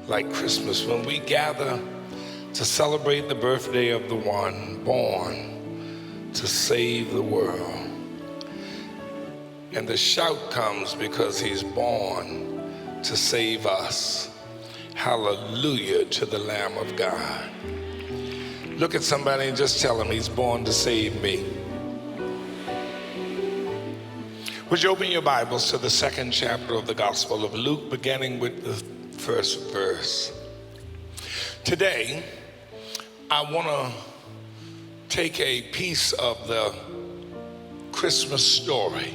like Christmas when we gather to celebrate the birthday of the one born to save the world. And the shout comes because he's born to save us. Hallelujah to the Lamb of God. Look at somebody and just tell him he's born to save me. Would you open your Bibles to the second chapter of the Gospel of Luke, beginning with the first verse. Today, I want to take a piece of the Christmas story.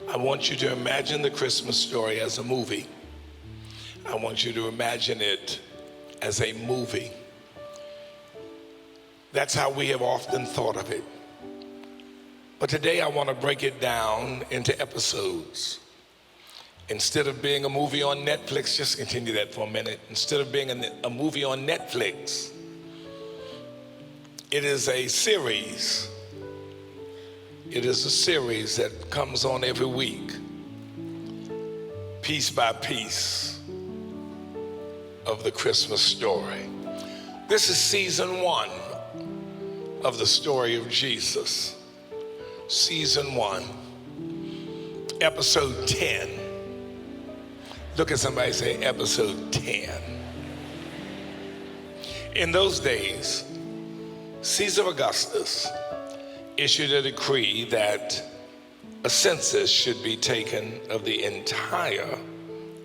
I want you to imagine the Christmas story as a movie. I want you to imagine it as a movie. That's how we have often thought of it. But today I want to break it down into episodes. Instead of being a movie on Netflix, just continue that for a minute. Instead of being a movie on Netflix, it is a series. It is a series that comes on every week, piece by piece of the Christmas story. This is season 1 of the story of Jesus. Season 1, episode 10. Look at somebody and say, episode 10. In those days, Caesar Augustus issued a decree that a census should be taken of the entire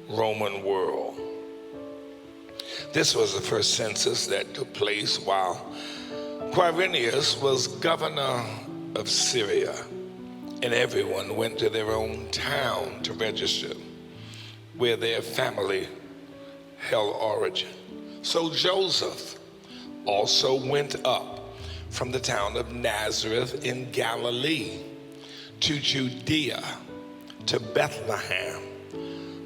Roman world. This was the first census that took place while Quirinius was governor of Syria, and everyone went to their own town to register where their family held origin. So Joseph also went up from the town of Nazareth in Galilee to Judea, to Bethlehem,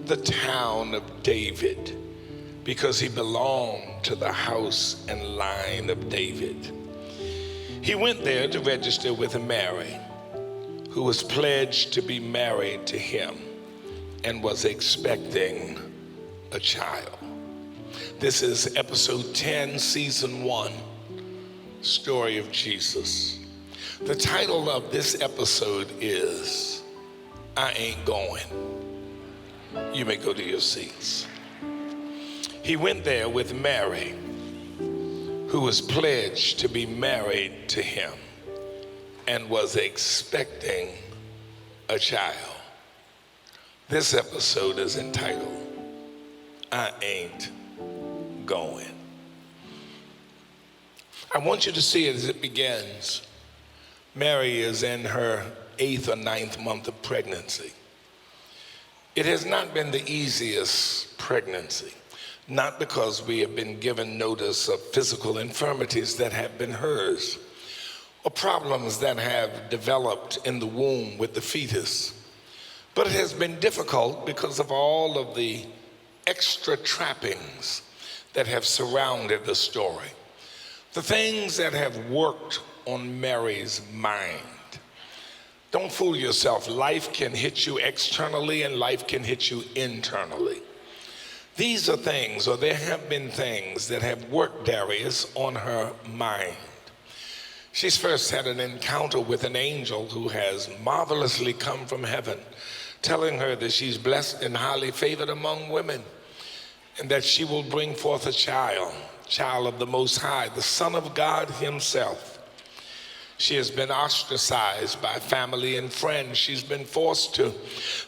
the town of David, because he belonged to the house and line of David. He went there to register with Mary, who was pledged to be married to him and was expecting a child. This is episode 10, season 1, story of Jesus. The title of this episode is, I Ain't Going. You may go to your seats. He went there with Mary, who was pledged to be married to him and was expecting a child. This episode is entitled, I Ain't Going. I want you to see it as it begins. Mary is in her 8th or 9th month of pregnancy. It has not been the easiest pregnancy. Not because we have been given notice of physical infirmities that have been hers, or problems that have developed in the womb with the fetus, but it has been difficult because of all of the extra trappings that have surrounded the story. The things that have worked on Mary's mind. Don't fool yourself. Life can hit you externally and life can hit you internally. These are things, or there have been things that have worked, Darius, on her mind. She's first had an encounter with an angel who has marvelously come from heaven, telling her that she's blessed and highly favored among women, and that she will bring forth a child of the Most High, the Son of God himself. She has been ostracized by family and friends. She's been forced to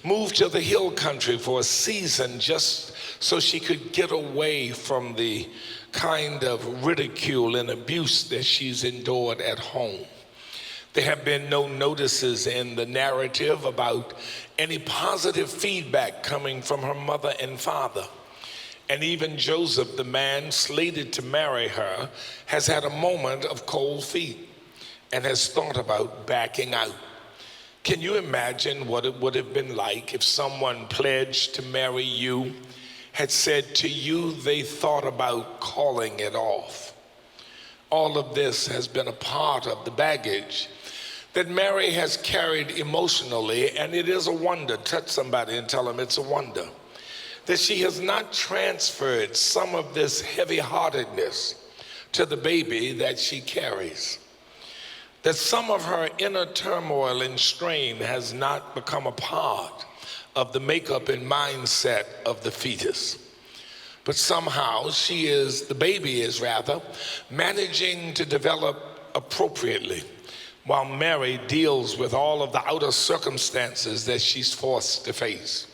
move to the hill country for a season just so she could get away from the kind of ridicule and abuse that she's endured at home. There have been no notices in the narrative about any positive feedback coming from her mother and father. And even Joseph, the man slated to marry her, has had a moment of cold feet and has thought about backing out. Can you imagine what it would have been like if someone pledged to marry you had said to you they thought about calling it off? All of this has been a part of the baggage that Mary has carried emotionally, and it is a wonder. Touch somebody and tell them it's a wonder. that she has not transferred some of this heavy-heartedness to the baby that she carries. That some of her inner turmoil and strain has not become a part of the makeup and mindset of the fetus. But somehow the baby is managing to develop appropriately while Mary deals with all of the outer circumstances that she's forced to face.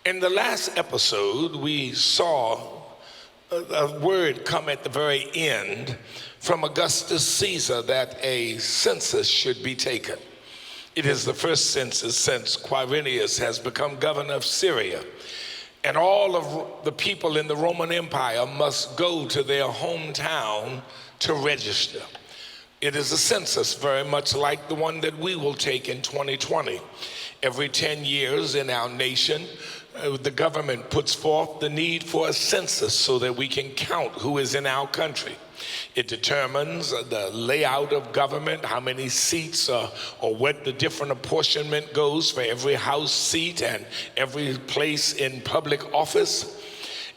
In the last episode, we saw a word come at the very end from Augustus Caesar that a census should be taken. It is the first census since Quirinius has become governor of Syria. And all of the people in the Roman Empire must go to their hometown to register. It is a census very much like the one that we will take in 2020. Every 10 years in our nation, the government puts forth the need for a census so that we can count who is in our country. It determines the layout of government, how many seats or what the different apportionment goes for every House seat and every place in public office.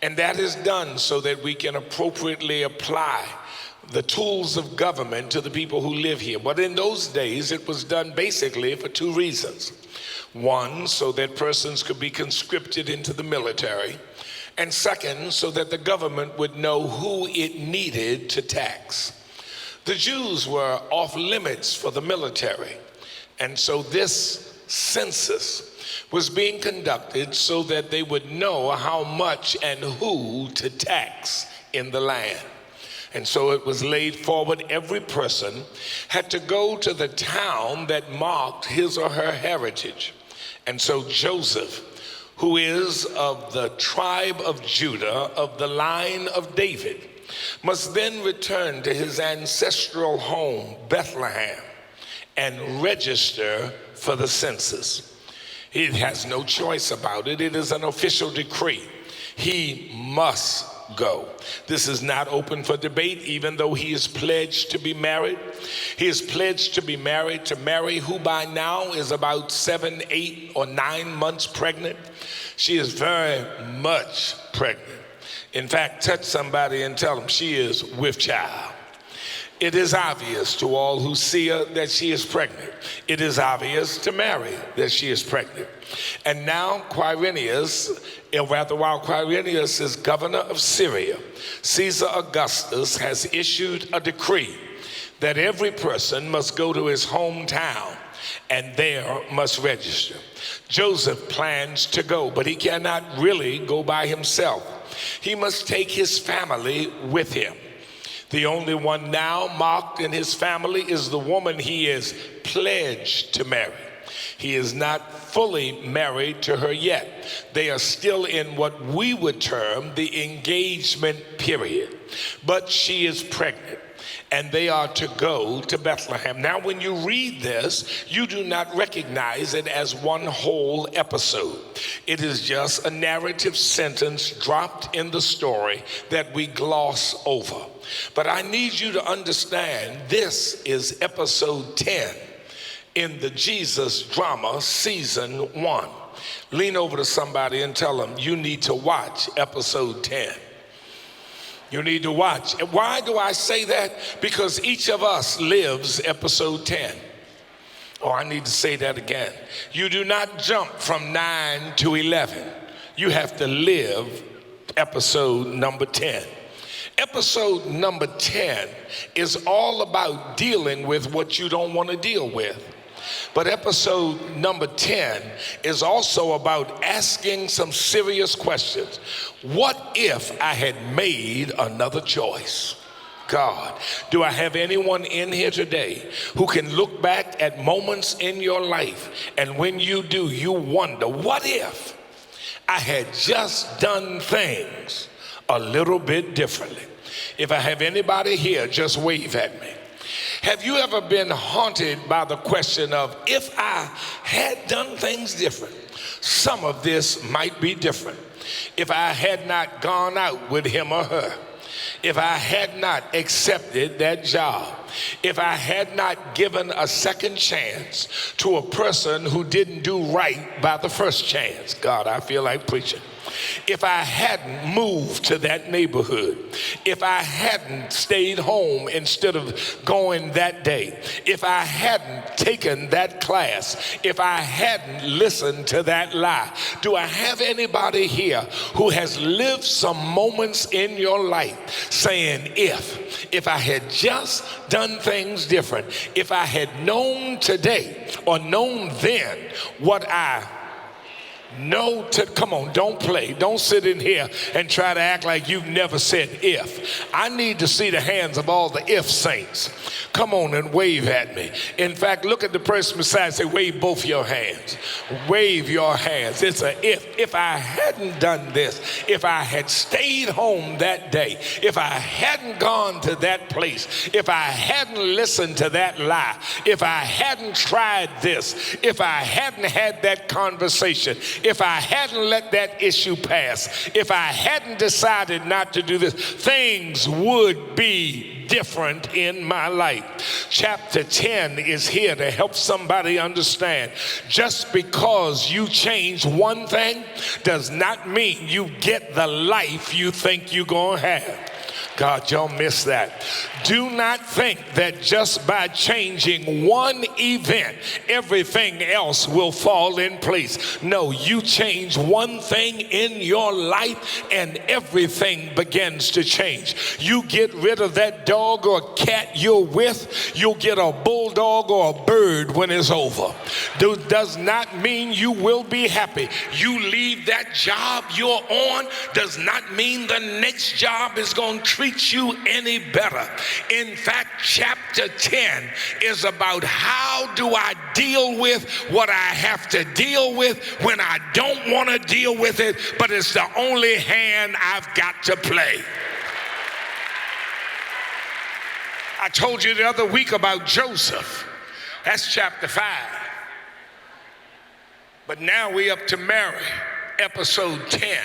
And that is done so that we can appropriately apply the tools of government to the people who live here. But in those days, it was done basically for two reasons. One, so that persons could be conscripted into the military. And second, so that the government would know who it needed to tax. The Jews were off limits for the military. And so this census was being conducted so that they would know how much and who to tax in the land. And so it was laid forward, every person had to go to the town that marked his or her heritage. And so Joseph, who is of the tribe of Judah, of the line of David, must then return to his ancestral home, Bethlehem, and register for the census. He has no choice about it. It is an official decree. He must go. This is not open for debate, even though he is pledged to be married. He is pledged to be married to Mary, who by now is about 7, 8, or 9 months pregnant. She is very much pregnant. In fact, touch somebody and tell them she is with child. It is obvious to all who see her that she is pregnant. It is obvious to Mary that she is pregnant. And now while Quirinius is governor of Syria, Caesar Augustus has issued a decree that every person must go to his hometown and there must register. Joseph plans to go, but he cannot really go by himself. He must take his family with him. The only one now marked in his family is the woman he is pledged to marry. He is not fully married to her yet. They are still in what we would term the engagement period. But she is pregnant, and they are to go to Bethlehem. Now, when you read this, you do not recognize it as one whole episode. It is just a narrative sentence dropped in the story that we gloss over. But I need you to understand this is episode 10 in the Jesus drama season 1. Lean over to somebody and tell them you need to watch episode 10. You need to watch. Why do I say that? Because each of us lives episode 10. Oh, I need to say that again. You do not jump from 9 to 11. You have to live episode number 10. Episode number 10 is all about dealing with what you don't want to deal with. But episode number 10 is also about asking some serious questions. What if I had made another choice? God, do I have anyone in here today who can look back at moments in your life, and when you do, you wonder, what if I had just done things a little bit differently? If I have anybody here, just wave at me. Have you ever been haunted by the question of, if I had done things different, some of this might be different. If I had not gone out with him or her, if I had not accepted that job, if I had not given a second chance to a person who didn't do right by the first chance. God, I feel like preaching. if I hadn't moved to that neighborhood, if I hadn't stayed home instead of going that day, if I hadn't taken that class, if I hadn't listened to that lie. Do I have anybody here who has lived some moments in your life saying, if I had just done things different, if I had known today or known then what I know to, come on, don't play. Don't sit in here and try to act like you've never said if. I need to see the hands of all the if saints. Come on and wave at me. In fact, look at the person beside, say, wave both your hands. Wave your hands. It's a if. If I hadn't done this, if I had stayed home that day, if I hadn't gone to that place, if I hadn't listened to that lie, if I hadn't tried this, if I hadn't had that conversation, if I hadn't let that issue pass, if I hadn't decided not to do this, things would be different in my life. Chapter 10 is here to help somebody understand. Just because you change one thing does not mean you get the life you think you're going to have. God, y'all missed that. Do not think that just by changing one event, everything else will fall in place. No, you change one thing in your life and everything begins to change. You get rid of that dog or cat you're with, you'll get a bulldog or a bird when it's over. Does not mean you will be happy. You leave that job you're on does not mean the next job is going to treat you any better. In fact, chapter 10 is about how do I deal with what I have to deal with when I don't want to deal with it, but it's the only hand I've got to play. I told you the other week about Joseph. That's chapter 5. But now we're up to Mary, episode 10.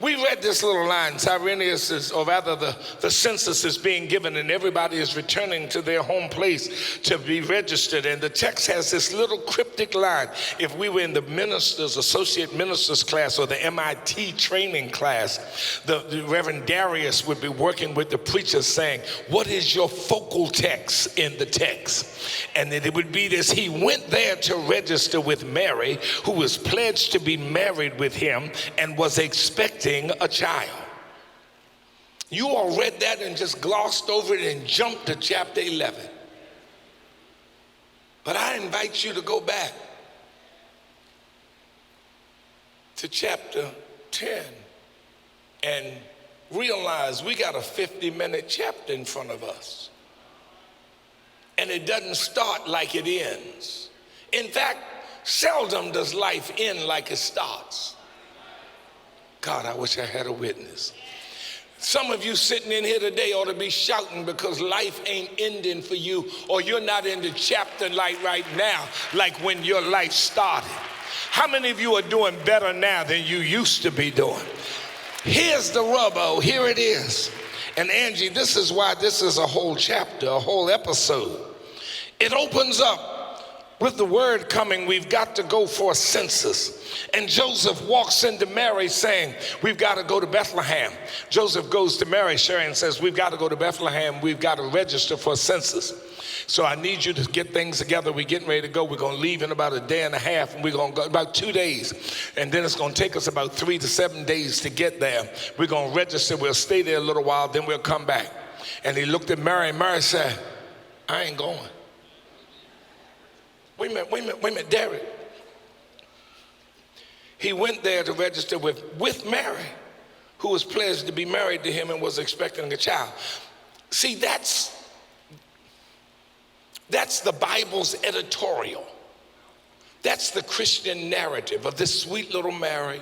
We read this little line, Cyrenius is, or rather the census is being given and everybody is returning to their home place to be registered. And the text has this little cryptic line. If we were in the associate ministers class or the MIT training class, the Reverend Darius would be working with the preachers saying, what is your focal text in the text? And it would be this: he went there to register with Mary, who was pledged to be married with him and was expecting a child. You all read that and just glossed over it and jumped to chapter 11. But I invite you to go back to chapter 10 and realize we got a 50-minute chapter in front of us. And it doesn't start like it ends. In fact, seldom does life end like it starts. God, I wish I had a witness. Some of you sitting in here today ought to be shouting because life ain't ending for you, or you're not in the chapter like right now, like when your life started. How many of you are doing better now than you used to be doing? Here's the rub, here it is. And Angie, this is why this is a whole chapter, a whole episode. It opens up with the word coming, we've got to go for a census. And Joseph walks into Mary saying, we've got to go to Bethlehem. Joseph goes to Mary, Sherry, and says, we've got to go to Bethlehem. We've got to register for a census. So I need you to get things together. We're getting ready to go. We're going to leave in about a day and a half, and we're going to go about 2 days. And then it's going to take us about 3 to 7 days to get there. We're going to register. We'll stay there a little while, then we'll come back. And he looked at Mary, and Mary said, I ain't going. Wait a minute, Derek. He went there to register with Mary, who was pledged to be married to him and was expecting a child. See, that's the Bible's editorial. That's the Christian narrative of this sweet little Mary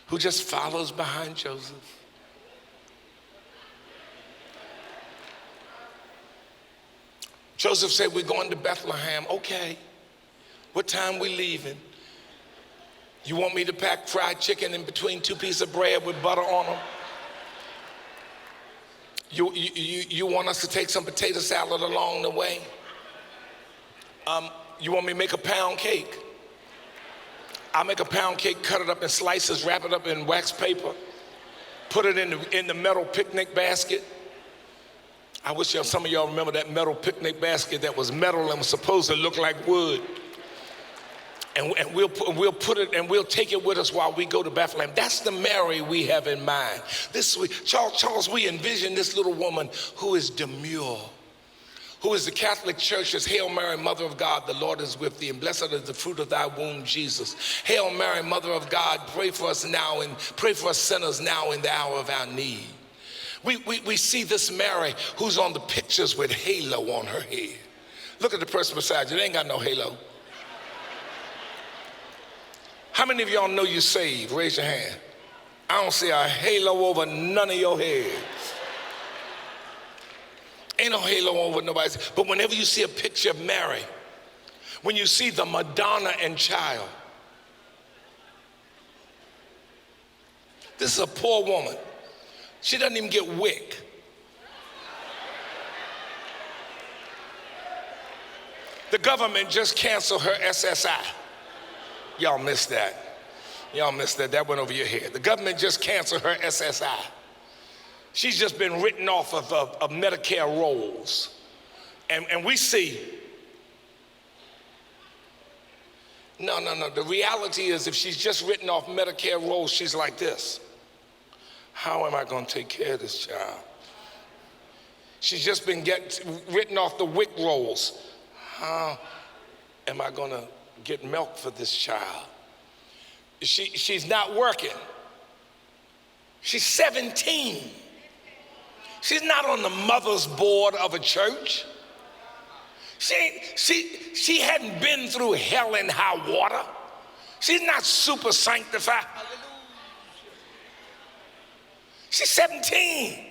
who just follows behind Joseph. Joseph said, we're going to Bethlehem. Okay. What time we leaving? You want me to pack fried chicken in between 2 pieces of bread with butter on them? You want us to take some potato salad along the way? You want me to make a pound cake? I'll make a pound cake, cut it up in slices, wrap it up in wax paper, put it in the metal picnic basket. I wish some of y'all remember that metal picnic basket that was metal and was supposed to look like wood. And we'll put it and we'll take it with us while we go to Bethlehem. That's the Mary we have in mind. Charles, we envision this little woman who is demure, who is the Catholic Church's Hail Mary, Mother of God, the Lord is with thee, and blessed is the fruit of thy womb, Jesus. Hail Mary, Mother of God, pray for us now and pray for us sinners now in the hour of our need. We see this Mary who's on the pictures with halo on her head. Look at the person beside you. They ain't got no halo. How many of y'all know you're saved? Raise your hand. I don't see a halo over none of your heads. Ain't no halo over nobody's. But whenever you see a picture of Mary, when you see the Madonna and child, this is a poor woman. She doesn't even get WIC. The government just canceled her SSI. Y'all missed that. Y'all missed that. That went over your head. The government just canceled her SSI. She's just been written off of Medicare rolls. And we see, no. The reality is if she's just written off Medicare rolls, she's like this. How am I going to take care of this child? She's just been written off the WIC rolls. How am I going to get milk for this child? She's not working. She's 17. She's not on the mother's board of a church. She hadn't been through hell and high water. She's not super sanctified. She's 17.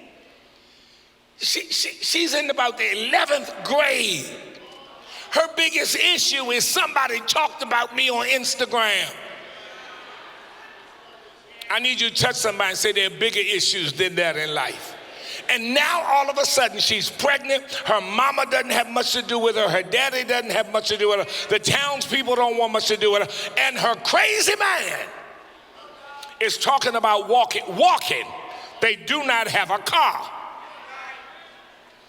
She's in about the 11th grade. Her biggest issue is somebody talked about me on Instagram. I need you to touch somebody and say there are bigger issues than that in life. And now all of a sudden she's pregnant. Her mama doesn't have much to do with her. Her daddy doesn't have much to do with her. The townspeople don't want much to do with her. And her crazy man is talking about walking. They do not have a car.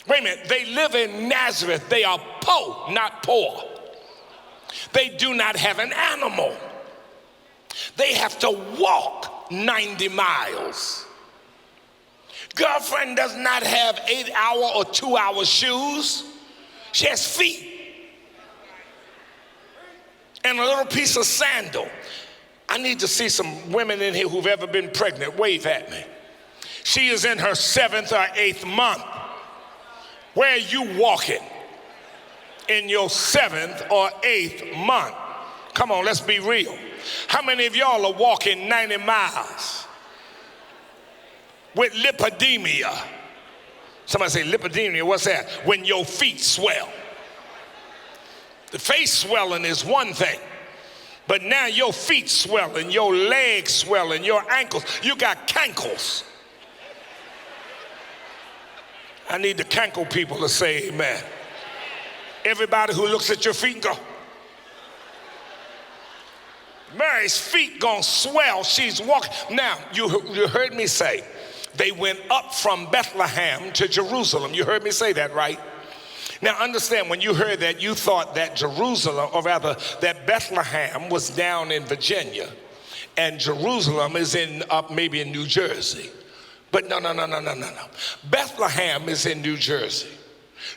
Wait a minute, they live in Nazareth. They are poor, not poor. They do not have an animal. They have to walk 90 miles. Girlfriend does not have 8-hour or 2-hour shoes. She has feet and a little piece of sandal. I need to see some women in here who've ever been pregnant. Wave at me. She is in her 7th or 8th month. Where are you walking in your 7th or 8th month? Come on, let's be real. How many of y'all are walking 90 miles with lipodemia? Somebody say lipodemia, what's that? When your feet swell. The face swelling is one thing, but now your feet swelling, your legs swelling, your ankles, you got cankles. I need the cankle people to say amen. Everybody who looks at your feet go, Mary's feet gonna swell. She's walking. Now, you heard me say, they went up from Bethlehem to Jerusalem. You heard me say that, right? Now, understand, when you heard that, you thought that Jerusalem, or rather that Bethlehem was down in Virginia and Jerusalem is up maybe in New Jersey. But no. Bethlehem is in New Jersey.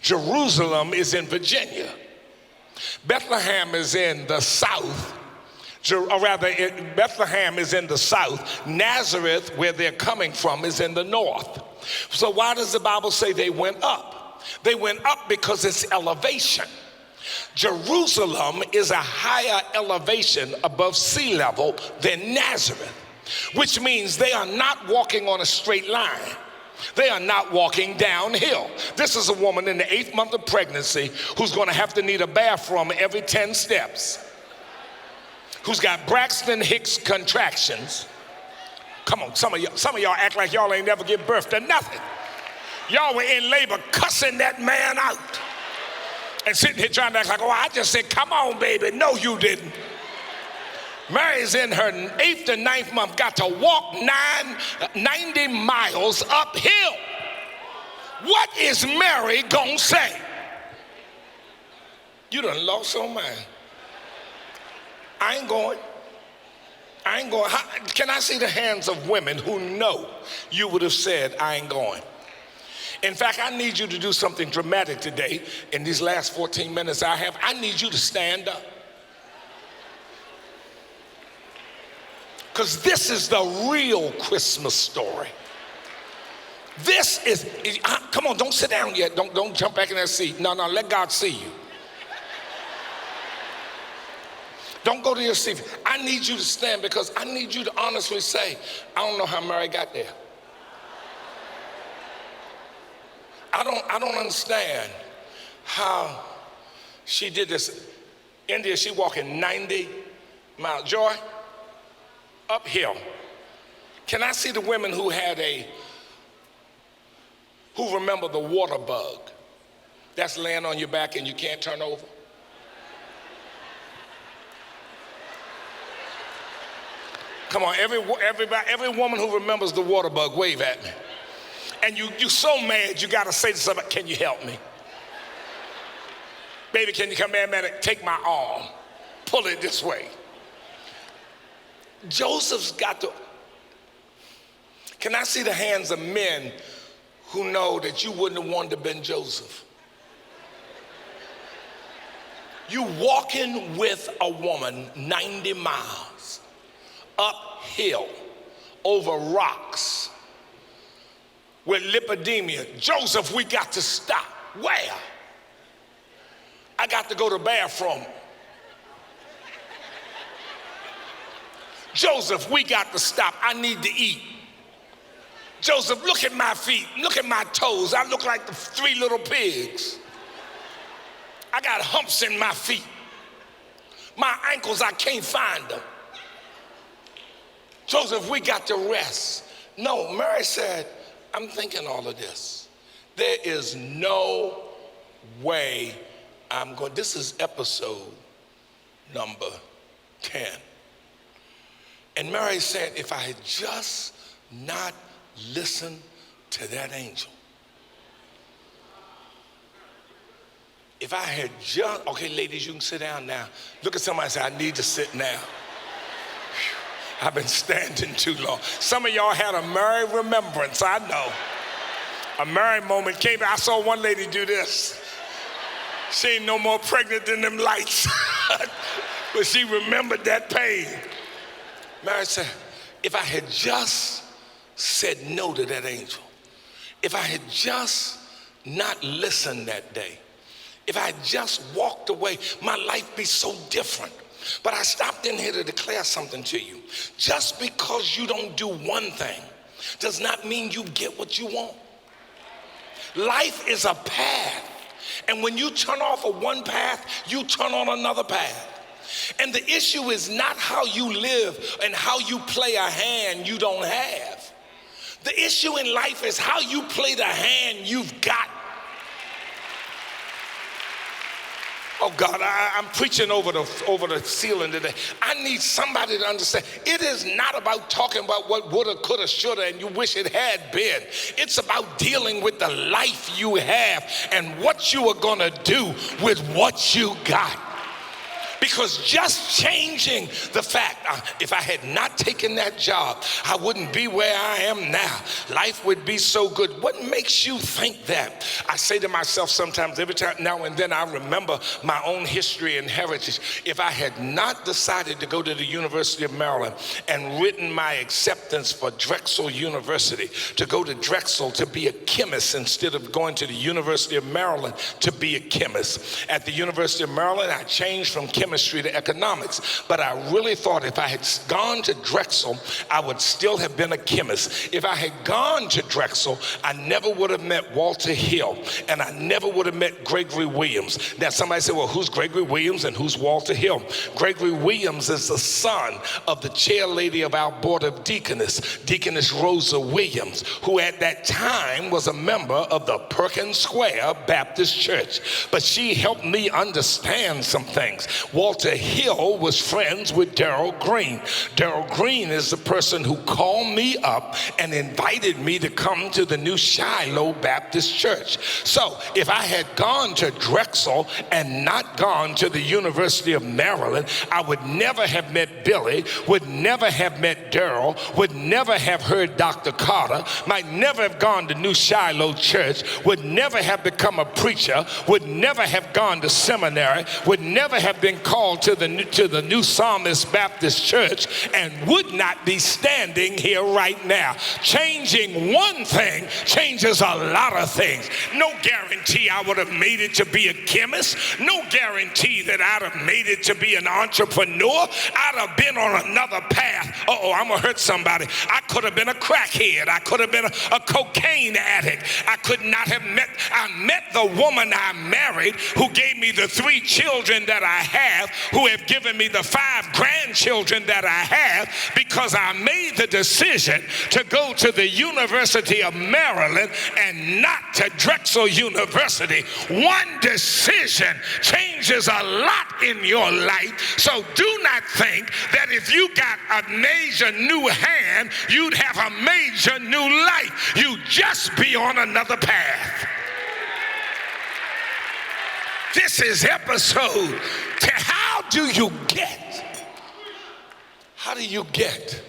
Jerusalem is in Virginia. Bethlehem is in the south. Bethlehem is in the south. Nazareth, where they're coming from, is in the north. So why does the Bible say they went up? They went up because it's elevation. Jerusalem is a higher elevation above sea level than Nazareth, which means they are not walking on a straight line. They are not walking downhill. This is a woman in the 8th month of pregnancy who's going to have to need a bathroom every 10 steps, who's got Braxton Hicks contractions. Come on, some of y'all act like y'all ain't never give birth to nothing. Y'all were in labor cussing that man out and sitting here trying to act like, oh, I just said, come on, baby. No, you didn't. Mary's in her 8th and 9th month, got to walk 90 miles uphill. What is Mary gonna say? You done lost your mind. I ain't going. I ain't going. Can I see the hands of women who know you would have said, I ain't going? In fact, I need you to do something dramatic today. In these last 14 minutes I have, I need you to stand up. Because this is the real Christmas story. This is, come on, don't sit down yet. Don't jump back in that seat. No, let God see you. Don't go to your seat. I need you to stand because I need you to honestly say, I don't know how Mary got there. I don't understand how she did this. India, she walking 90 miles. Joy, uphill. Can I see the women who remember the water bug that's laying on your back and you can't turn over? Come on, every woman who remembers the water bug, wave at me. And you're so mad, you gotta say to somebody, can you help me? Baby, can you come here, man, take my arm, pull it this way. Joseph's got to, can I see the hands of men who know that you wouldn't have wanted to have been Joseph? You walking with a woman 90 miles uphill over rocks with lipidemia. Joseph, we got to stop. Where? I got to go to the bathroom. Joseph, we got to stop. I need to eat. Joseph, look at my feet. Look at my toes. I look like the 3 little pigs. I got humps in my feet. My ankles, I can't find them. Joseph, we got to rest. No, Mary said, I'm thinking all of this. There is no way I'm going. This is episode number 10. And Mary said, if I had just not listened to that angel. If I had just, okay, ladies, you can sit down now. Look at somebody and say, I need to sit now. I've been standing too long. Some of y'all had a Mary remembrance, I know. A Mary moment came. I saw one lady do this. She ain't no more pregnant than them lights. But she remembered that pain. Mary said, if I had just said no to that angel, if I had just not listened that day, if I had just walked away, my life be so different. But I stopped in here to declare something to you. Just because you don't do one thing does not mean you get what you want. Life is a path. And when you turn off of one path, you turn on another path. And the issue is not how you live and how you play a hand you don't have. The issue in life is how you play the hand you've got. Oh God, I'm preaching over the ceiling today. I need somebody to understand. It is not about talking about what woulda, coulda, shoulda, and you wish it had been. It's about dealing with the life you have and what you are gonna do with what you got. Because just changing the fact, if I had not taken that job, I wouldn't be where I am now. Life would be so good. What makes you think that? I say to myself sometimes, every time now and then, I remember my own history and heritage. If I had not decided to go to the University of Maryland and written my acceptance for Drexel University, to go to Drexel to be a chemist instead of going to the University of Maryland to be a chemist. At the University of Maryland, I changed from chemistry to economics, but I really thought if I had gone to Drexel, I would still have been a chemist. If I had gone to Drexel, I never would have met Walter Hill, and I never would have met Gregory Williams. Now somebody said, well, who's Gregory Williams and who's Walter Hill? Gregory Williams is the son of the chair lady of our board of Deaconess Rosa Williams, who at that time was a member of the Perkins Square Baptist Church. But she helped me understand some things. Walter Hill was friends with Darrell Green. Darrell Green is the person who called me up and invited me to come to the new Shiloh Baptist Church. So if I had gone to Drexel and not gone to the University of Maryland, I would never have met Billy, would never have met Darrell, would never have heard Dr. Carter, might never have gone to New Shiloh Church, would never have become a preacher, would never have gone to seminary, would never have been called to the New Psalmist Baptist Church, and would not be standing here right now. Changing one thing changes a lot of things. No guarantee I would have made it to be a chemist. No guarantee that I'd have made it to be an entrepreneur. I'd have been on another path. I'm gonna hurt somebody. I could have been a crackhead. I could have been a cocaine addict. I could not have I met the woman I married who gave me the 3 children that I have, who have given me the 5 grandchildren that I have, because I made the decision to go to the University of Maryland and not to Drexel University. One decision changes a lot in your life. So do not think that if you got a major new hand, you'd have a major new life. You just be on another path. This is episode 10. How do you get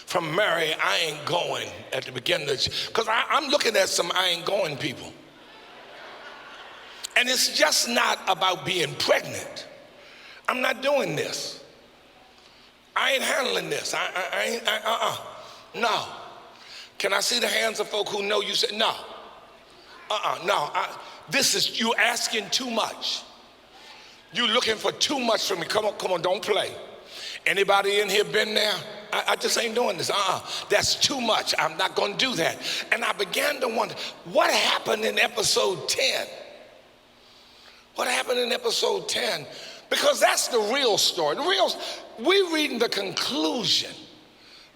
from Mary, I ain't going at the beginning of, because I'm looking at some I ain't going people. And it's just not about being pregnant. I'm not doing this. I ain't handling this. No. Can I see the hands of folk who know you said no? No. This is, you asking too much. You looking for too much from me. Come on, don't play. Anybody in here been there? I just ain't doing this. That's too much. I'm not gonna do that. And I began to wonder, what happened in episode 10? What happened in episode 10? Because that's the real story. We're reading the conclusion.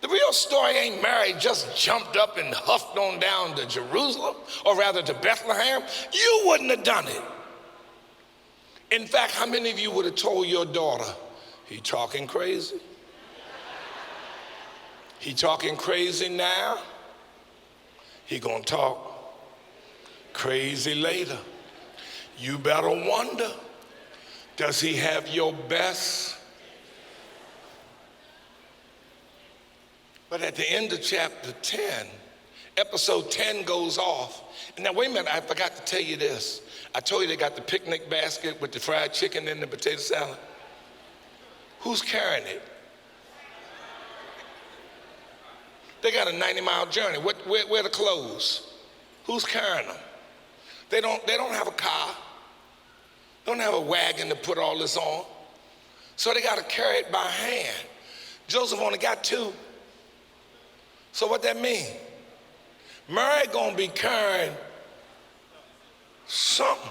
The real story ain't Mary just jumped up and huffed on down to Jerusalem, or rather to Bethlehem. You wouldn't have done it. In fact, how many of you would have told your daughter, he talking crazy? He talking crazy now. He gonna talk crazy later. You better wonder, does he have your best? But at the end of chapter 10, episode 10 goes off. And now wait a minute, I forgot to tell you this. I told you they got the picnic basket with the fried chicken and the potato salad. Who's carrying it? They got a 90-mile journey. Where the clothes? Who's carrying them? They don't have a car. They don't have a wagon to put all this on. So they got to carry it by hand. Joseph only got 2. So what that mean? Mary gonna be carrying something.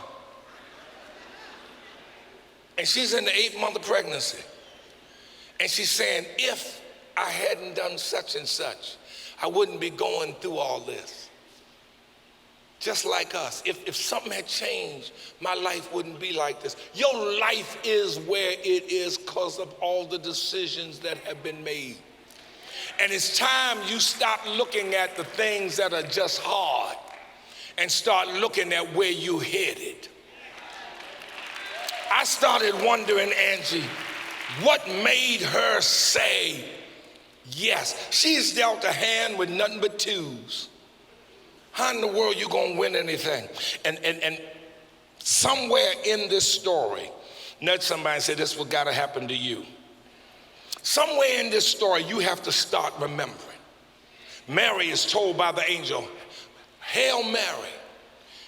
And she's in the 8th month of pregnancy. And she's saying, if I hadn't done such and such, I wouldn't be going through all this. Just like us. If something had changed, my life wouldn't be like this. Your life is where it is because of all the decisions that have been made. And it's time you stop looking at the things that are just hard and start looking at where you headed. I started wondering, Angie, what made her say yes? She's dealt a hand with nothing but 2s. How in the world you gonna win anything? And somewhere in this story, nudge somebody and say, this is what gotta happen to you. Somewhere in this story, you have to start remembering. Mary is told by the angel, Hail Mary,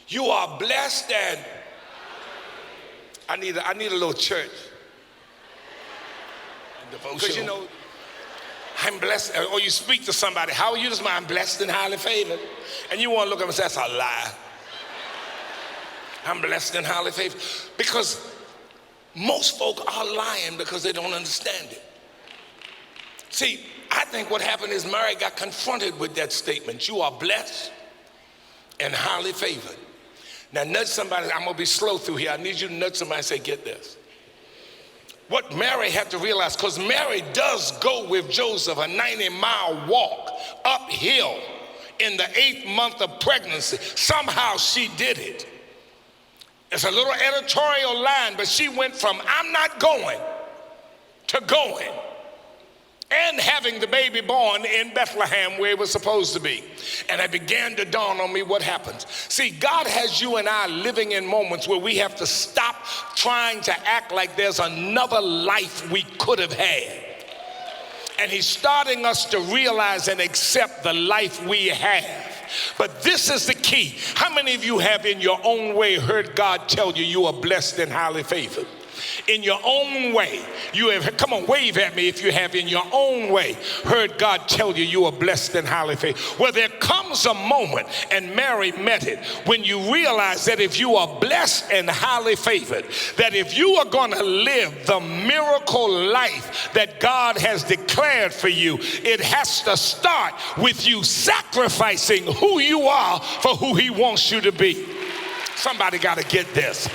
you are blessed, and I need a little church. Because you know, I'm blessed, or you speak to somebody, how are you this morning? I'm blessed and highly favored. And you want to look at them and say, that's a lie. I'm blessed and highly favored. Because most folk are lying because they don't understand it. See, I think what happened is Mary got confronted with that statement. You are blessed and highly favored. Now nudge somebody, I'm gonna be slow through here. I need you to nudge somebody and say, get this. what Mary had to realize, because Mary does go with Joseph a 90-mile walk uphill in the 8th month of pregnancy. Somehow she did it. It's a little editorial line, but she went from I'm not going to going and having the baby born in Bethlehem where it was supposed to be. And it began to dawn on me what happens. See, God has you and I living in moments where we have to stop trying to act like there's another life we could have had. And he's starting us to realize and accept the life we have. But this is the key. How many of you have in your own way heard God tell you you are blessed and highly favored? In your own way, you have, come on, wave at me if you have in your own way heard God tell you you are blessed and highly favored. Well, there comes a moment, and Mary met it, when you realize that if you are blessed and highly favored, that if you are going to live the miracle life that God has declared for you, it has to start with you sacrificing who you are for who he wants you to be. Somebody got to get this.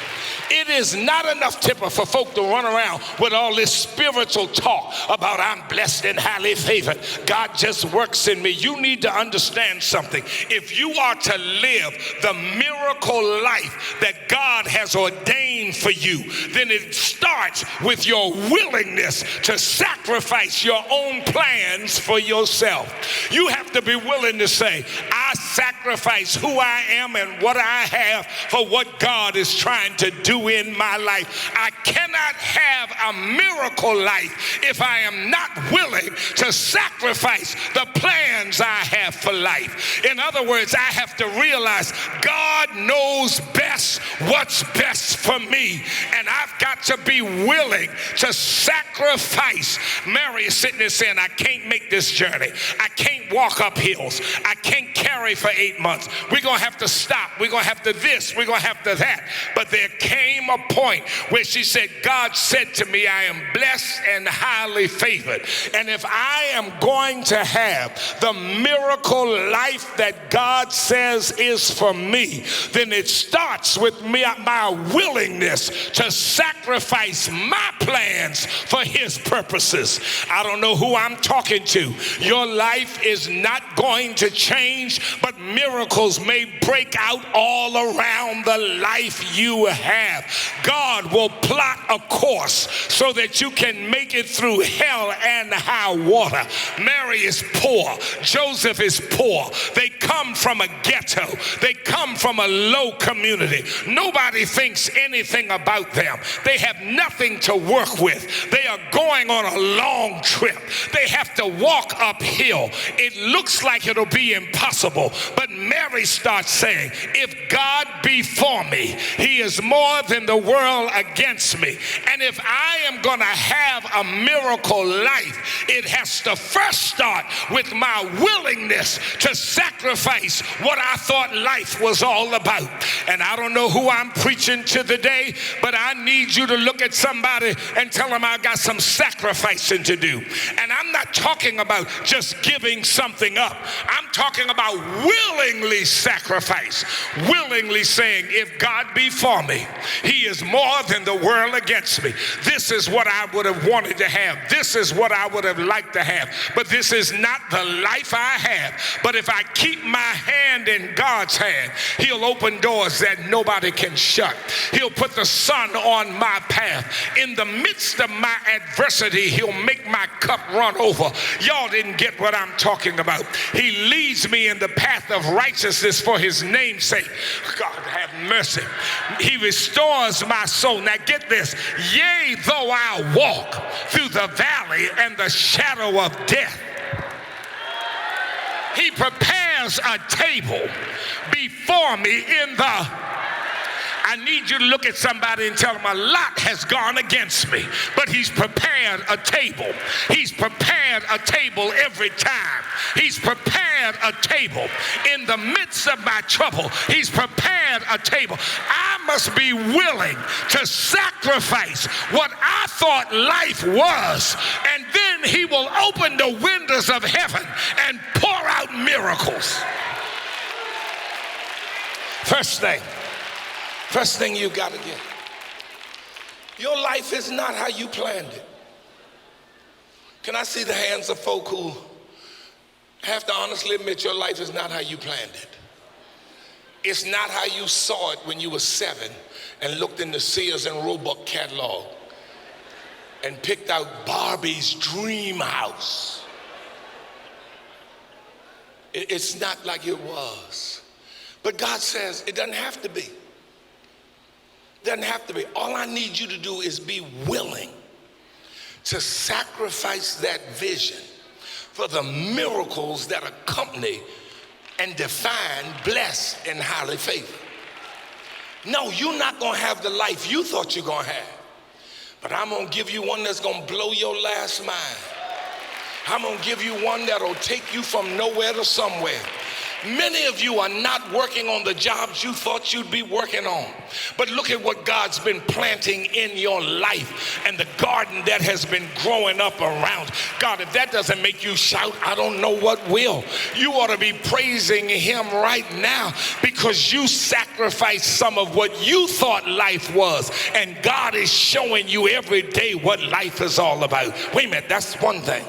It is not enough, Tipper, for folk to run around with all this spiritual talk about I'm blessed and highly favored. God just works in me. You need to understand something. If you are to live the miracle life that God has ordained for you, then it starts with your willingness to sacrifice your own plans for yourself. You have to be willing to say, I sacrifice who I am and what I have for what God is trying to do in my life. I cannot have a miracle life if I am not willing to sacrifice the plans I have for life. In other words, I have to realize God knows best what's best for me, and I've got to be willing to sacrifice. Mary is sitting there saying, I can't make this journey. I can't walk up hills. I can't carry for 8 months. We're going to have to stop. We're going to have to this. We're going to have to that. But there came a point where she said, God said to me, I am blessed and highly favored. And if I am going to have the miracle life that God says is for me, then it starts with me, my willingness to sacrifice my plans for his purposes. I don't know who I'm talking to. Your life is not going to change, but miracles may break out all around the life you have. God will plot a course so that you can make it through hell and high water. Mary is poor. Joseph is poor. They come from a ghetto. They come from a low community. Nobody thinks anything about them. They have nothing to work with. They are going on a long trip. They have to walk uphill. It looks like it'll be impossible, but Mary starts saying, if God be for me, he is more than the world against me. And if I am going to have a miracle life, it has to first start with my willingness to sacrifice what I thought life was all about. And I don't know who I'm preaching to today, but I need you to look at somebody and tell them I got some sacrificing to do. And I'm not talking about just giving something up. I'm talking about willingly sacrifice, willingly saying, if God be for me, he is more than the world against me. This is what I would have wanted to have. This is what I would have liked to have. But this is not the life I have. But if I keep my hand in God's hand, he'll open doors that nobody can shut. He'll put the sun on my path. In the midst of my adversity, he'll make my cup run over. Y'all didn't get what I'm talking about. He leads me in the path of righteousness for his name's sake. God have mercy. He restores my soul. Now get this. Yea, though I walk through the valley and the shadow of death, he prepares a table before me in the... I need you to look at somebody and tell them a lot has gone against me, but he's prepared a table. He's prepared a table every time. He's prepared a table in the midst of my trouble. He's prepared a table. I must be willing to sacrifice what I thought life was, and then he will open the windows of heaven and pour out miracles. First thing you got to get Your life is not how you planned it. Can I see the hands of folk who have to honestly admit your life is not how you planned it? It's not how you saw it when you were 7 and looked in the Sears and Roebuck catalog and picked out Barbie's dream house. It's not like it was. But God says it doesn't have to be. It doesn't have to be. All I need you to do is be willing to sacrifice that vision for the miracles that accompany and define blessed and highly favored. No, you're not going to have the life you thought you're going to have. But I'm going to give you one that's going to blow your last mind. I'm going to give you one that'll take you from nowhere to somewhere. Many of you are not working on the jobs you thought you'd be working on. But look at what God's been planting in your life and the garden that has been growing up around. God, if that doesn't make you shout, I don't know what will. You ought to be praising him right now because you sacrificed some of what you thought life was. And God is showing you every day what life is all about. Wait a minute, that's one thing.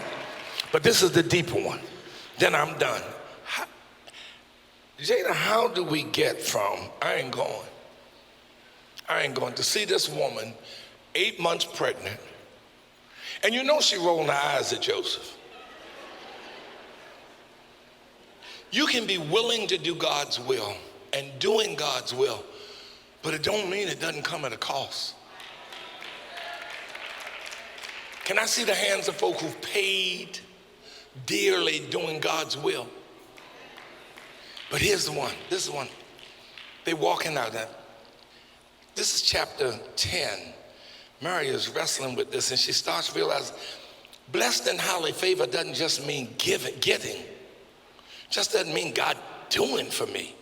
But this is the deeper one. Then I'm done. Jada, how do we get from, I ain't going to see this woman 8 months pregnant, and you know she rolled her eyes at Joseph. You can be willing to do God's will and doing God's will, but it don't mean it doesn't come at a cost. Can I see the hands of folk who've paid dearly doing God's will? But here's the one. This is one. They're walking out. This is chapter 10. Mary is wrestling with this, and she starts realizing blessed and highly favored doesn't just mean getting. Just doesn't mean God doing for me.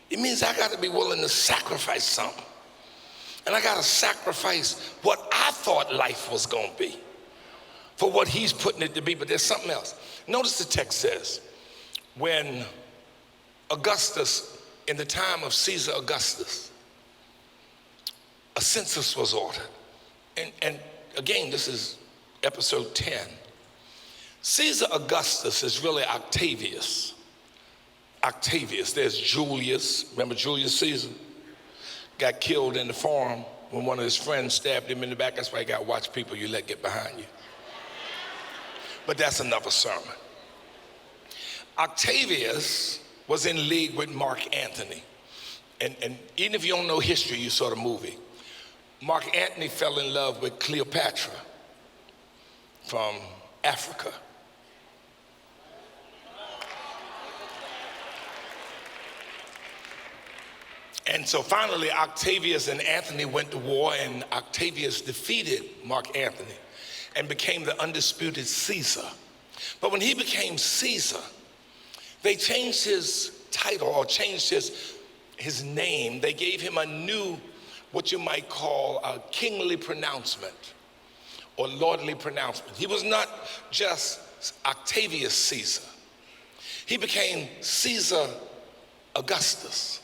It means I got to be willing to sacrifice something. And I got to sacrifice what I thought life was going to be for what he's putting it to be. But there's something else. Notice the text says, when Augustus, in the time of Caesar Augustus, a census was ordered. And again, this is episode 10. Caesar Augustus is really Octavius. Octavius, there's Julius. Remember Julius Caesar? Got killed in the forum when one of his friends stabbed him in the back. That's why you got to watch people you let get behind you. But that's another sermon. Octavius was in league with Mark Antony. And even if you don't know history, you saw the movie. Mark Antony fell in love with Cleopatra from Africa. And so finally, Octavius and Antony went to war, and Octavius defeated Mark Antony and became the undisputed Caesar. But when he became Caesar, they changed his title or changed his name. They gave him a new, what you might call a kingly pronouncement or lordly pronouncement. He was not just Octavius Caesar. He became Caesar Augustus.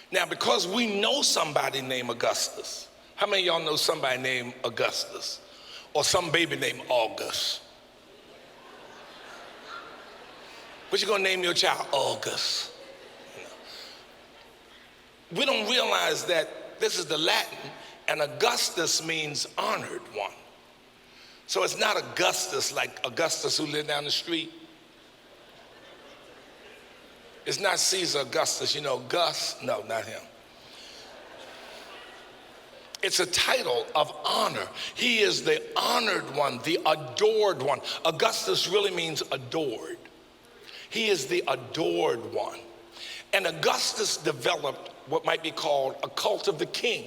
Now, because we know somebody named Augustus, how many of y'all know somebody named Augustus or some baby named August? What you gonna name your child? August. We don't realize that this is the Latin, and Augustus means honored one. So it's not Augustus like Augustus who lived down the street. It's not Caesar Augustus, you know, Gus. No, not him. It's a title of honor. He is the honored one, the adored one. Augustus really means adored. He is the adored one. And Augustus developed what might be called a cult of the king,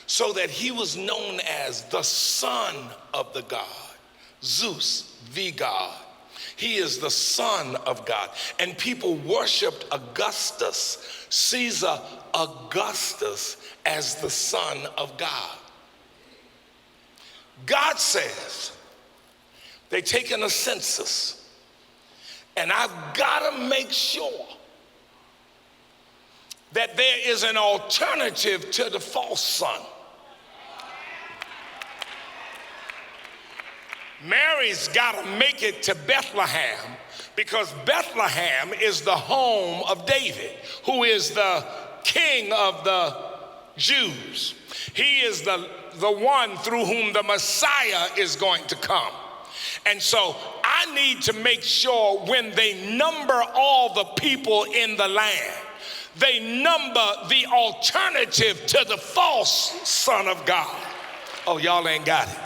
so that he was known as the son of the god, Zeus, the god. He is the son of God. And people worshiped Augustus, Caesar Augustus, as the son of God. God says they're taking a census, and I've got to make sure that there is an alternative to the false son. Mary's got to make it to Bethlehem because Bethlehem is the home of David, who is the king of the Jews. He is the one through whom the Messiah is going to come. And so I need to make sure when they number all the people in the land, they number the alternative to the false Son of God. Oh, y'all ain't got it.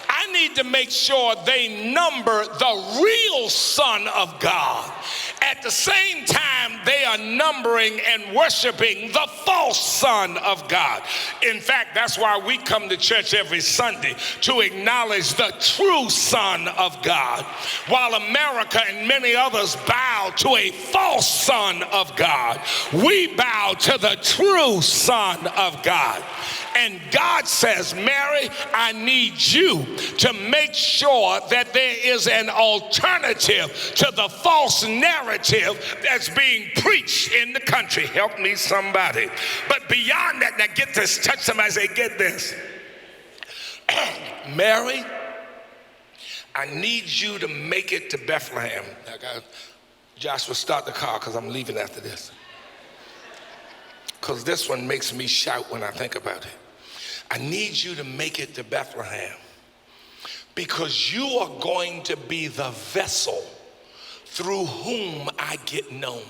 I need to make sure they number the real Son of God. At the same time, they are numbering and worshiping the false Son of God. In fact, that's why we come to church every Sunday, to acknowledge the true Son of God. While America and many others bow to a false Son of God, we bow to the true Son of God. And God says, Mary, I need you to make sure that there is an alternative to the false narrative that's being preached in the country. Help me, somebody. But beyond that, now get this, touch somebody, say, get this. Mary, I need you to make it to Bethlehem. Joshua, start the car because I'm leaving after this. Because this one makes me shout when I think about it. I need you to make it to Bethlehem because you are going to be the vessel through whom I get known.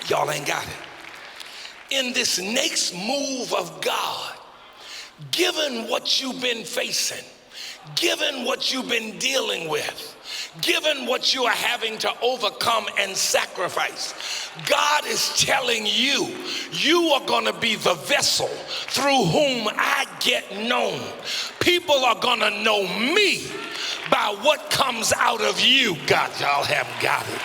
Y'all ain't got it. In this next move of God, given what you've been facing, given what you've been dealing with, given what you are having to overcome and sacrifice, God is telling you, you are going to be the vessel through whom I get known. People are going to know me by what comes out of you. God, y'all haven't got it.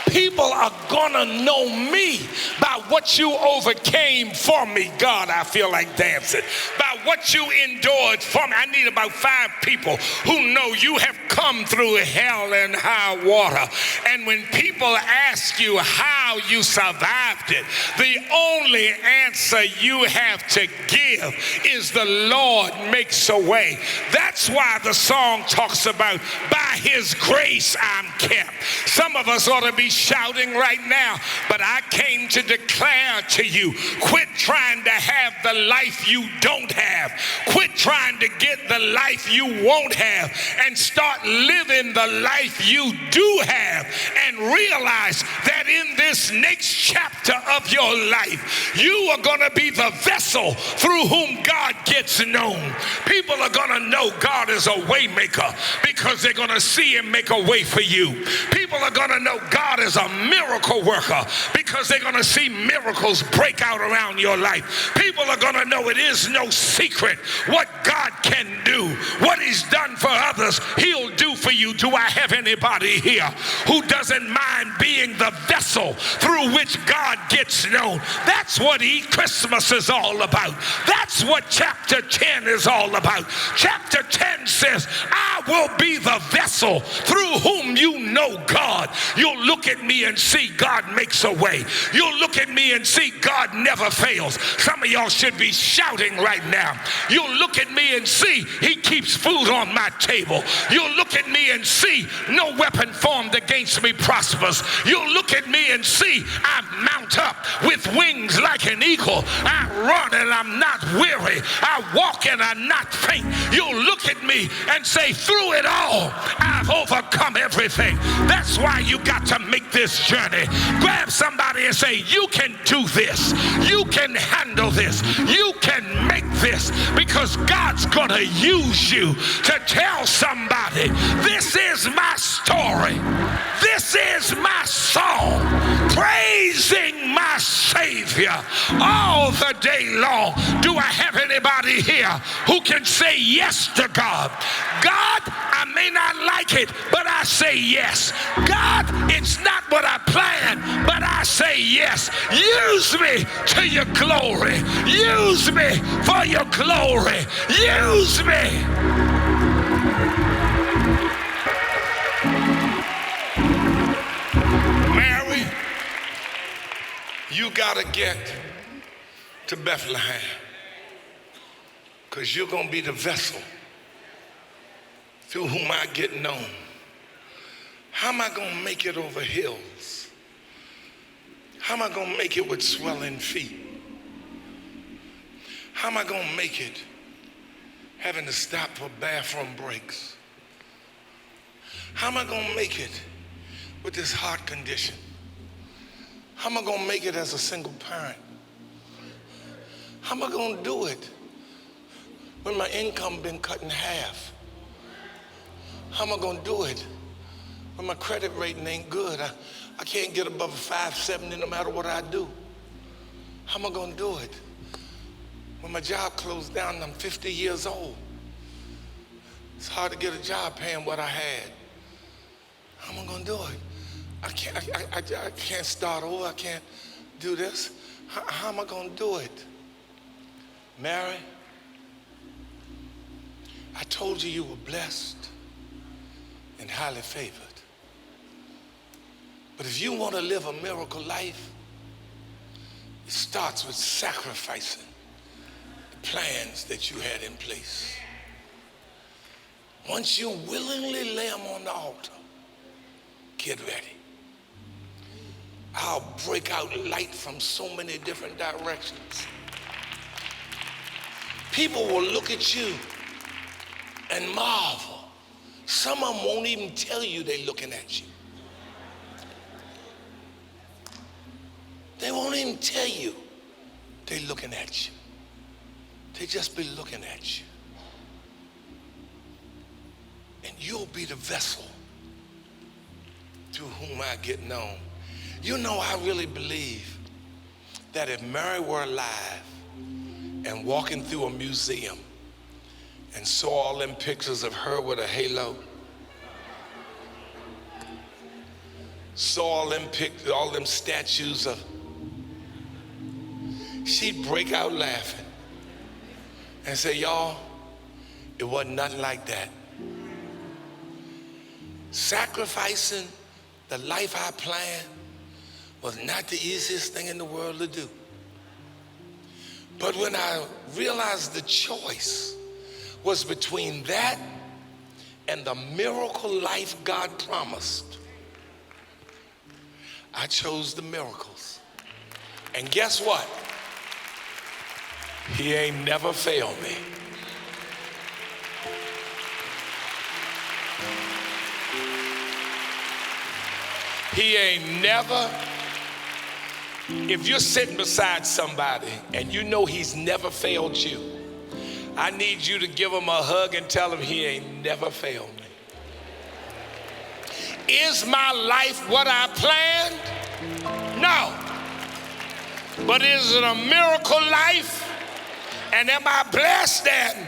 People are gonna know me by what you overcame for me. God, I feel like dancing. By what you endured for me. I need about 5 people who know you have come through hell and high water. And when people ask you how you survived it, the only answer you have to give is the Lord makes a way. That's why the song talks about, by his grace I'm kept. Some of us ought to be shouting right now, but I came to declare to you, quit trying to have the life you don't have. Quit trying to get the life you won't have and start living the life you do have, and realize that in this next chapter of your life, you are going to be the vessel through whom God gets known. People are going to know God is a way maker because they're going to see him make a way for you. People are going to know God is a miracle worker because they're going to see miracles break out around your life. People are going to know it is no secret what God can do. What he's done for others, he'll do for you. Do I have anybody here who doesn't mind being the vessel through which God gets known? That's what Christmas is all about. That's what chapter 10 is all about. Chapter 10 says, I will be the vessel through whom you know God. You'll look at me and see God makes a way. You'll look at me and see God never fails. Some of y'all should be shouting right now. You'll look at me and see he keeps food on my table. You'll look at me and see no weapon formed against me prospers. You'll look at me and see I mount up with wings like an eagle. I run and I'm not weary. I walk and I'm not faint. You'll look at me and say, through it all, I've overcome everything. That's why you got to make this journey. Grab somebody and say, you can do this. You can handle this. You can make this, because God's going to use you to tell somebody, this is my story. This is my song, praising my Savior all the day long. Do I have anybody here who can say yes to God? God, I may not like it, but I say yes. God, it's not what I planned, but I say yes. Use me to your glory. Use me for your glory. Use me. Mary, you got to get to Bethlehem. because you're going to be the vessel through whom I get known. How am I going to make it over hills? How am I going to make it with swelling feet? How am I going to make it having to stop for bathroom breaks? How am I going to make it with this heart condition? How am I going to make it as a single parent? How am I going to do it when my income been cut in half? How am I going to do it when my credit rating ain't good? I can't get above a 570 no matter what I do. How am I going to do it when my job closed down and I'm 50 years old? It's hard to get a job paying what I had. How am I going to do it? I can't start over. I can't do this. How am I going to do it? Mary, I told you you were blessed and highly favored. But if you want to live a miracle life, it starts with sacrificing the plans that you had in place. Once you willingly lay them on the altar, get ready. I'll break out light from so many different directions. People will look at you and marvel. Some of them won't even tell you they're looking at you. They won't even tell you they're looking at you. They just be looking at you. And you'll be the vessel through whom I get known. You know, I really believe that if Mary were alive and walking through a museum and saw all them pictures of her with a halo, saw all them pictures, all them statues of, she'd break out laughing and say, y'all, it wasn't nothing like that. Sacrificing the life I planned was not the easiest thing in the world to do. But when I realized the choice was between that and the miracle life God promised, I chose the miracles. And guess what? He ain't never failed me. He ain't never. If you're sitting beside somebody and you know he's never failed you, I need you to give him a hug and tell him he ain't never failed me. Is my life what I planned? No. But is it a miracle life? And am I blessed and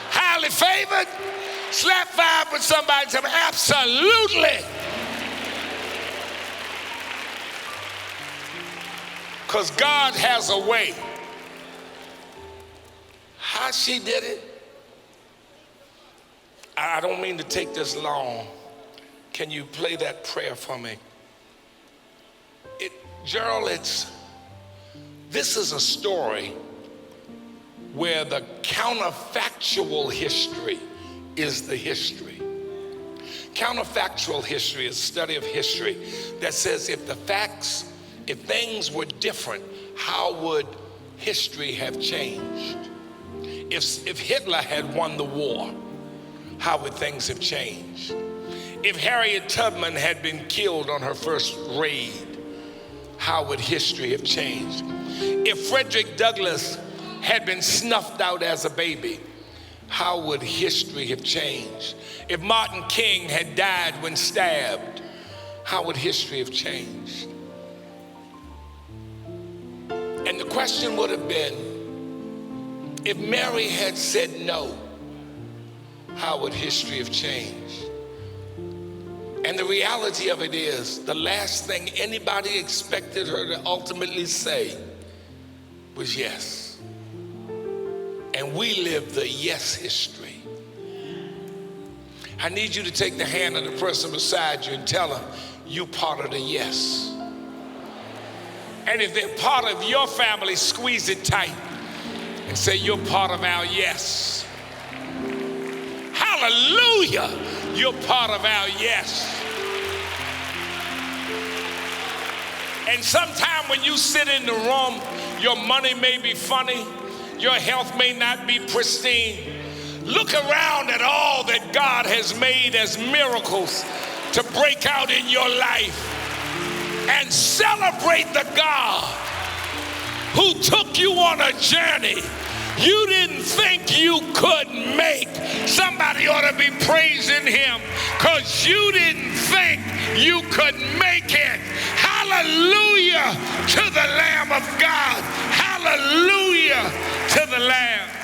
highly favored? Slap five with somebody and tell me, absolutely. Because God has a way. How she did it, I don't mean to take this long. Can you play that prayer for me? Gerald, this is a story where the counterfactual history is the history. Counterfactual history is a study of history that says if things were different, how would history have changed? If Hitler had won the war, how would things have changed? If Harriet Tubman had been killed on her first raid, how would history have changed? If Frederick Douglass had been snuffed out as a baby, how would history have changed? If Martin King had died when stabbed, how would history have changed? And the question would have been, if Mary had said no, how would history have changed? And the reality of it is, the last thing anybody expected her to ultimately say was yes. And we live the yes history. I need you to take the hand of the person beside you and tell them, you part of the yes. And if they're part of your family, squeeze it tight and say, you're part of our yes. Hallelujah. You're part of our yes. And sometime when you sit in the room, your money may be funny, your health may not be pristine. Look around at all that God has made as miracles to break out in your life and celebrate the God who took you on a journey you didn't think you could make. Somebody ought to be praising him because you didn't think you could make it. Hallelujah to the Lamb of God. Hallelujah to the Lamb.